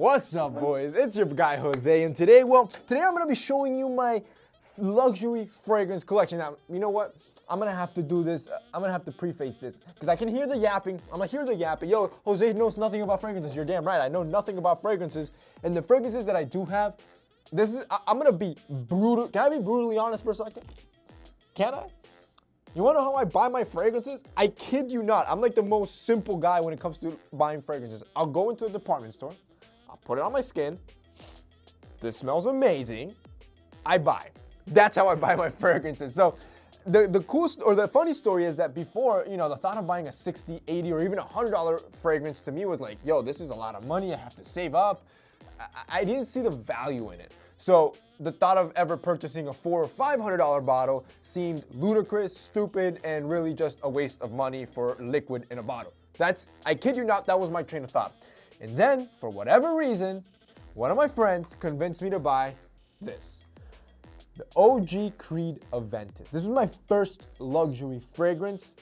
What's up, boys? It's your guy Jose, and today I'm gonna be showing you my luxury fragrance collection. Now, you know what? I'm gonna have to do this. I'm gonna have to preface this because I can hear the yapping. I'm gonna hear the yapping. Yo, Jose knows nothing about fragrances. You're damn right. I know nothing about fragrances, and the fragrances that I do have, I'm gonna be brutal. Can I be brutally honest for a second? Can I? You wanna know how I buy my fragrances? I kid you not. I'm like the most simple guy when it comes to buying fragrances. I'll go into a department store. I'll put it on my skin. This smells amazing. I buy. That's how I buy my fragrances. So the cool or the funny story is that before, you know, the thought of buying a $60, $80, or even $100 fragrance to me was like, yo, this is a lot of money. I have to save up. I didn't see the value in it. So the thought of ever purchasing a $400 or $500 bottle seemed ludicrous, stupid, and really just a waste of money for liquid in a bottle. I kid you not, that was my train of thought. And then, for whatever reason, one of my friends convinced me to buy this. The OG Creed Aventis. This was my first luxury fragrance.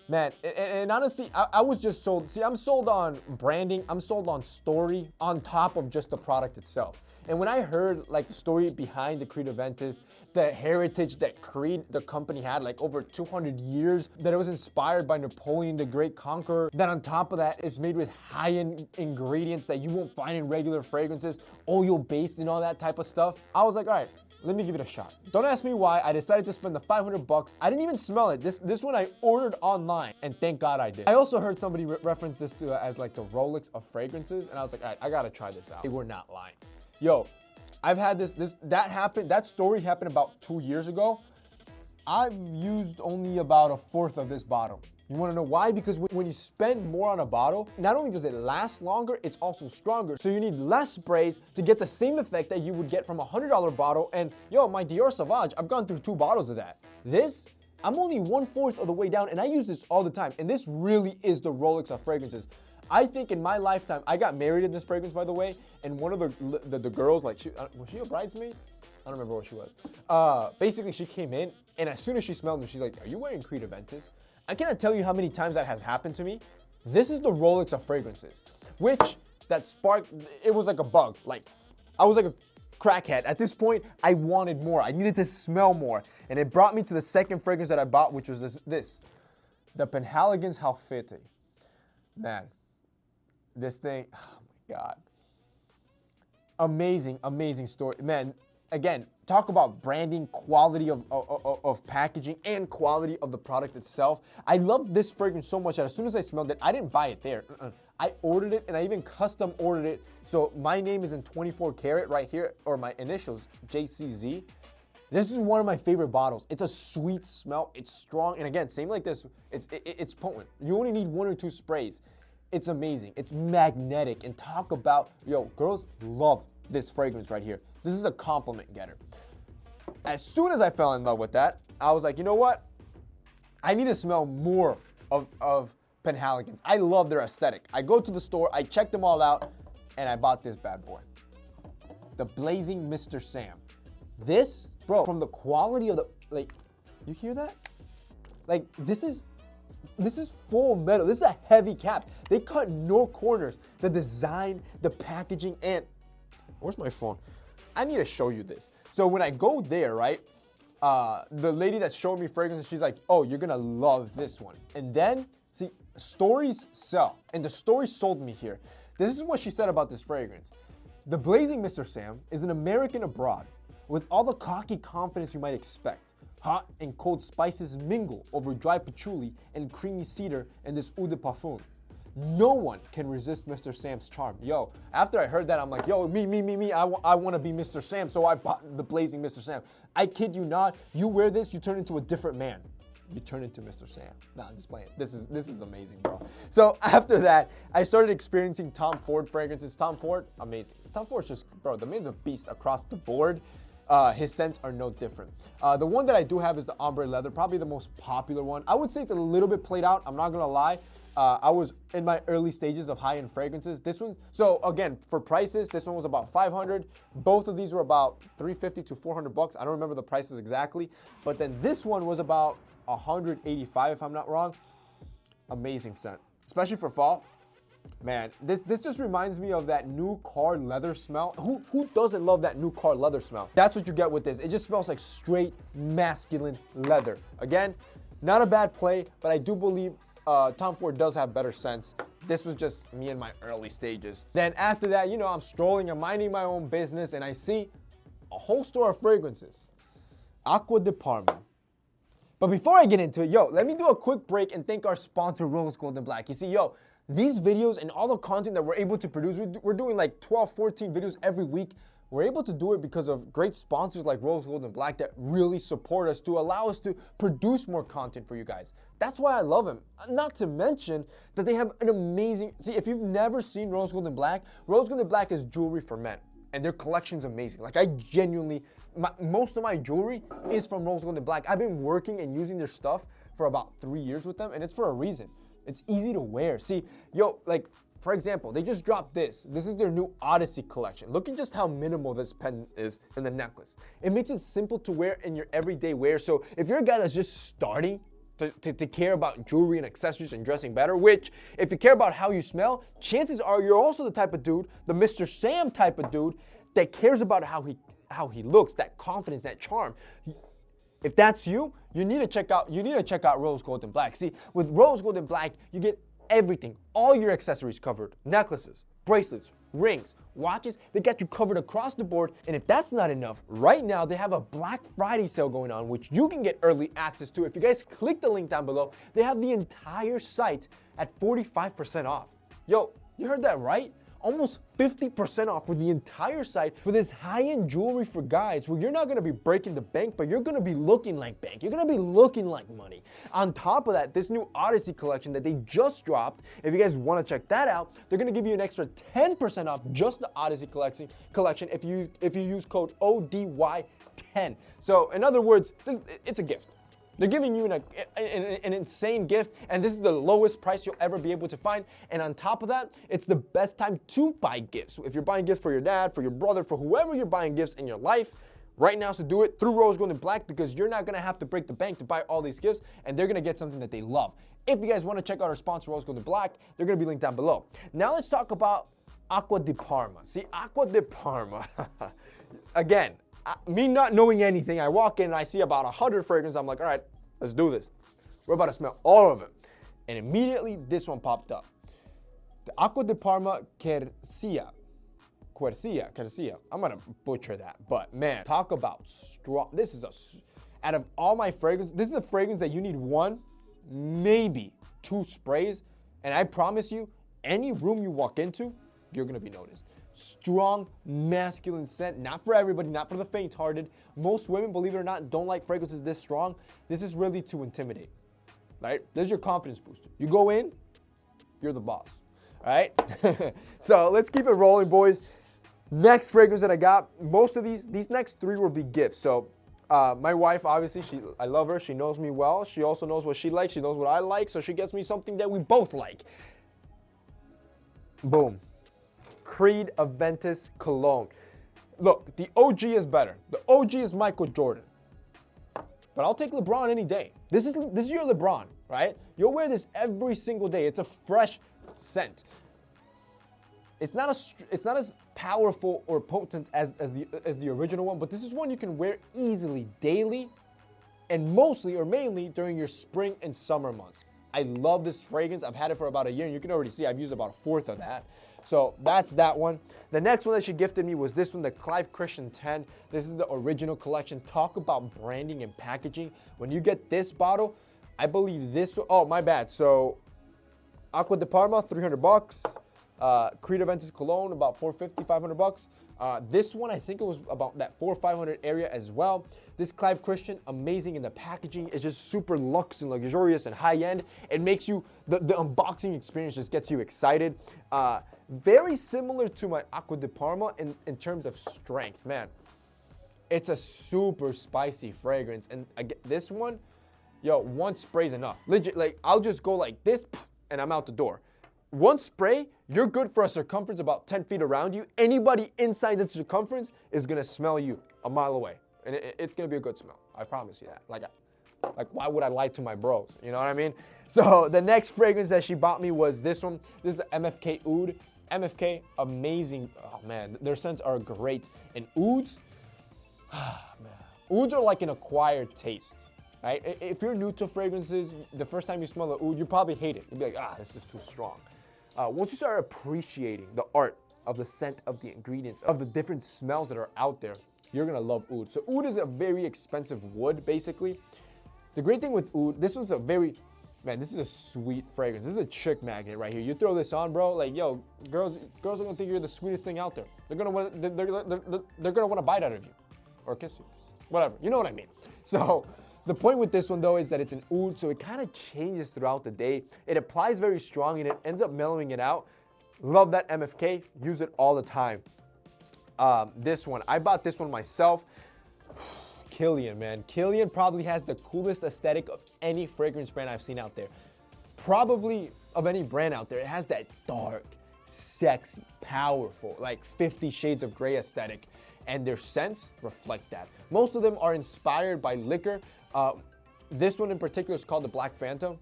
Man, and honestly, I was just sold. See, I'm sold on branding. I'm sold on story on top of just the product itself. And when I heard like the story behind the Creed Aventis, the heritage that Creed, the company had like over 200 years, that it was inspired by Napoleon the Great Conqueror, that on top of that, it's made with high-end ingredients that you won't find in regular fragrances, oil-based and all that type of stuff. I was like, all right, let me give it a shot. Don't ask me why. I decided to spend the $500. I didn't even smell it. This one I ordered online, and thank God I did. I also heard somebody reference this to as like the Rolex of fragrances, and I was like, all right, I gotta try this out. They were not lying. Yo, I've had that story happened about 2 years ago. I've used only about a fourth of this bottle. You wanna know why? Because when you spend more on a bottle, not only does it last longer, it's also stronger. So you need less sprays to get the same effect that you would get from a $100 bottle. And yo, my Dior Sauvage, I've gone through 2 bottles of that. This, I'm only 1/4 of the way down, and I use this all the time. And this really is the Rolex of fragrances. I think in my lifetime, I got married in this fragrance, by the way, and one of the girls, like, was she a bridesmaid? I don't remember what she was. Basically, she came in, and as soon as she smelled me, she's like, are you wearing Creed Aventis? I cannot tell you how many times that has happened to me. This is the Rolex of fragrances, which that sparked, it was like a bug. Like, I was like a crackhead. At this point, I wanted more. I needed to smell more. And it brought me to the second fragrance that I bought, which was this the Penhaligons Halfete. Man, this thing, oh my God. Amazing, amazing story. Man, again, talk about branding, quality of packaging, and quality of the product itself. I love this fragrance so much that as soon as I smelled it, I didn't buy it there. I ordered it, and I even custom ordered it. So my name is in 24 karat right here, or my initials, JCZ. This is one of my favorite bottles. It's a sweet smell. It's strong. And again, same like this, it's potent. You only need 1 or 2 sprays. It's amazing. It's magnetic. And talk about, yo, girls love this fragrance right here. This is a compliment getter. As soon as I fell in love with that, I was like, you know what? I need to smell more of Penhaligons. I love their aesthetic. I go to the store, I check them all out, and I bought this bad boy. The Blazing Mr. Sam. This, bro, from the quality of the, like, you hear that? Like, this is full metal. This is a heavy cap. They cut no corners. The design, the packaging, and where's my phone? I need to show you this. So when I go there, right, the lady that's showing me fragrances, she's like, oh, you're gonna love this one. And then, see, stories sell. And the story sold me here. This is what she said about this fragrance. The Blazing Mr. Sam is an American abroad with all the cocky confidence you might expect. Hot and cold spices mingle over dry patchouli and creamy cedar in this eau de parfum. No one can resist Mr. Sam's charm. Yo, after I heard that, I'm like, yo, me, I want to be Mr. Sam, so I bought the Blazing Mr. Sam. I kid you not, you wear this, you turn into a different man. You turn into Mr. Sam. Nah, I'm just playing. This is amazing, bro. So after that, I started experiencing Tom Ford fragrances. Tom Ford, amazing. Tom Ford's just, bro, the man's a beast across the board. His scents are no different. The one that I do have is the Ombre Leather, probably the most popular one. I would say it's a little bit played out, I'm not gonna lie. I was in my early stages of high-end fragrances. This one, so again, for prices, this one was about $500. Both of these were about $350 to $400. I don't remember the prices exactly, but then this one was about $185 if I'm not wrong. Amazing scent, especially for fall. Man, this just reminds me of that new car leather smell. Who doesn't love that new car leather smell? That's what you get with this. It just smells like straight masculine leather. Again, not a bad play, but I do believe Tom Ford does have better sense. This was just me in my early stages. Then after that, you know, I'm strolling, I'm minding my own business, and I see a whole store of fragrances. Aqua de Parma. But before I get into it, yo, let me do a quick break and thank our sponsor, Rose Gold & Black. You see, yo, these videos and all the content that we're able to produce, we're doing like 12, 14 videos every week. We're able to do it because of great sponsors like Rose Gold & Black that really support us to allow us to produce more content for you guys. That's why I love them. Not to mention that they have an amazing... See, if you've never seen Rose Gold & Black is jewelry for men. And their collection's amazing. Like, I genuinely... most of my jewelry is from Rose Gold & Black. I've been working and using their stuff for about 3 years with them, and it's for a reason. It's easy to wear. See, yo, like, for example, they just dropped this. This is their new Odyssey collection. Look at just how minimal this pen is in the necklace. It makes it simple to wear in your everyday wear. So if you're a guy that's just starting to care about jewelry and accessories and dressing better, which if you care about how you smell, chances are you're also the type of dude, the Mr. Sam type of dude that cares about how he looks, that confidence, that charm. If that's you, you need to check out Rose Gold & Black. See, with Rose Gold & Black, you get everything, all your accessories covered. Necklaces, bracelets, rings, watches, they got you covered across the board. And if that's not enough, right now they have a Black Friday sale going on, which you can get early access to. If you guys click the link down below, they have the entire site at 45% off. Yo, you heard that right? Almost 50% off for the entire site for this high-end jewelry for guys where you're not gonna be breaking the bank, but you're gonna be looking like bank. You're gonna be looking like money. On top of that, this new Odyssey collection that they just dropped, if you guys wanna check that out, they're gonna give you an extra 10% off just the Odyssey collection if you use code ODY10. So in other words, it's a gift. They're giving you an insane gift, and this is the lowest price you'll ever be able to find. And on top of that, it's the best time to buy gifts. If you're buying gifts for your dad, for your brother, for whoever you're buying gifts in your life, right now is to do it through Rose Gold & Black, because you're not gonna have to break the bank to buy all these gifts, and they're gonna get something that they love. If you guys wanna check out our sponsor, Rose Gold & Black, they're gonna be linked down below. Now let's talk about Aqua de Parma. See, Aqua de Parma, again, me not knowing anything, I walk in and I see about 100 fragrances. I'm like, all right, let's do this. We're about to smell all of them. And immediately this one popped up. The Aqua de Parma Quercia. I'm gonna butcher that, but man, talk about strong. This is out of all my fragrances, this is a fragrance that you need 1, maybe 2 sprays. And I promise you, any room you walk into, you're gonna be noticed. Strong, masculine scent, not for everybody, not for the faint-hearted. Most women, believe it or not, don't like fragrances this strong. This is really to intimidate, right? This is your confidence booster. You go in, you're the boss, all right? So let's keep it rolling, boys. Next fragrance that I got, most of these next 3 will be gifts. So my wife, obviously, I love her. She knows me well. She also knows what she likes. She knows what I like, so she gets me something that we both like. Boom. Creed Aventis Cologne. Look, the OG is better. The OG is Michael Jordan. But I'll take LeBron any day. This is your LeBron, right? You'll wear this every single day. It's a fresh scent. It's not as powerful or potent as the original one, but this is one you can wear easily daily, and mostly or mainly during your spring and summer months. I love this fragrance. I've had it for about a year, and you can already see I've used about 1/4 of that. So that's that one. The next one that she gifted me was this one, the Clive Christian 10. This is the original collection. Talk about branding and packaging. When you get this bottle, I believe this, oh, my bad. So Aqua de Parma, $300. Creed Aventis Cologne, about $450, $500. This one, I think it was about that $400 or $500 area as well. This Clive Christian, amazing in the packaging. It's just super luxe and luxurious and high-end. It makes you, the unboxing experience just gets you excited. Very similar to my Aqua de Parma in terms of strength, man. It's a super spicy fragrance. And this one, yo, 1 spray's enough. Legit, like, I'll just go like this, and I'm out the door. 1 spray, you're good for a circumference about 10 feet around you. Anybody inside that circumference is gonna smell you a mile away. And it's gonna be a good smell. I promise you that. Like, Like, why would I lie to my bros? You know what I mean? So the next fragrance that she bought me was this one. This is the MFK Oud. MFK, amazing. Oh man, their scents are great. And ouds, man, ouds are like an acquired taste. Right? If you're new to fragrances, the first time you smell an oud, you probably hate it. You'll be like, this is too strong. Once you start appreciating the art of the scent, of the ingredients, of the different smells that are out there, you're gonna love oud. So oud is a very expensive wood, basically. The great thing with oud, this one's a very, man, this is a sweet fragrance. This is a chick magnet right here. You throw this on, bro, like, yo, girls are gonna think you're the sweetest thing out there. They're gonna want to bite out of you or kiss you, whatever. You know what I mean? So the point with this one, though, is that it's an oud, so it kind of changes throughout the day. It applies very strong, and it ends up mellowing it out. Love that MFK. Use it all the time. This one, I bought this one myself. Kilian, man. Kilian probably has the coolest aesthetic of any fragrance brand I've seen out there. Probably of any brand out there. It has that dark, sexy, powerful, like 50 Shades of Grey aesthetic. And their scents reflect that. Most of them are inspired by liquor. This one in particular is called the Black Phantom.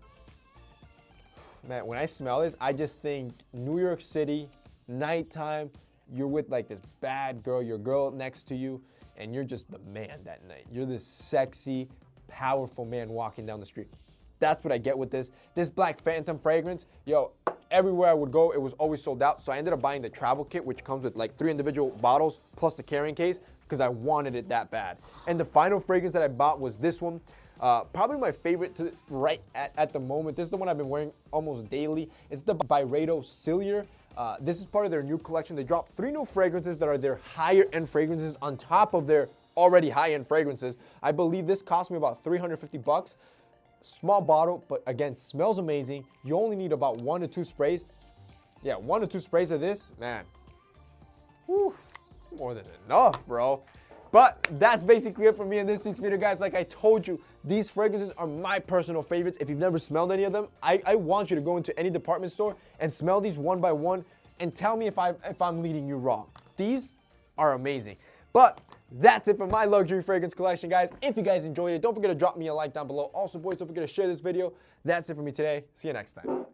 Man, when I smell this, I just think New York City, nighttime, you're with like this bad girl, your girl next to you, and you're just the man that night. You're this sexy, powerful man walking down the street. That's what I get with this. This Black Phantom fragrance, yo, everywhere I would go, it was always sold out. So I ended up buying the travel kit, which comes with like 3 individual bottles plus the carrying case, because I wanted it that bad. And the final fragrance that I bought was this one. Probably my favorite right at the moment. This is the one I've been wearing almost daily. It's the Byredo Cillier. This is part of their new collection. They dropped 3 new fragrances that are their higher end fragrances on top of their already high end fragrances. I believe this cost me about $350. Small bottle, but again, smells amazing. You only need about 1 to 2 sprays. Yeah, 1 to 2 sprays of this, man. Whew, it's more than enough, bro. But that's basically it for me in this week's video, guys. Like I told you, these fragrances are my personal favorites. If you've never smelled any of them, I want you to go into any department store and smell these one by one and tell me if I'm leading you wrong. These are amazing. But that's it for my luxury fragrance collection, guys. If you guys enjoyed it, don't forget to drop me a like down below. Also, boys, don't forget to share this video. That's it for me today. See you next time.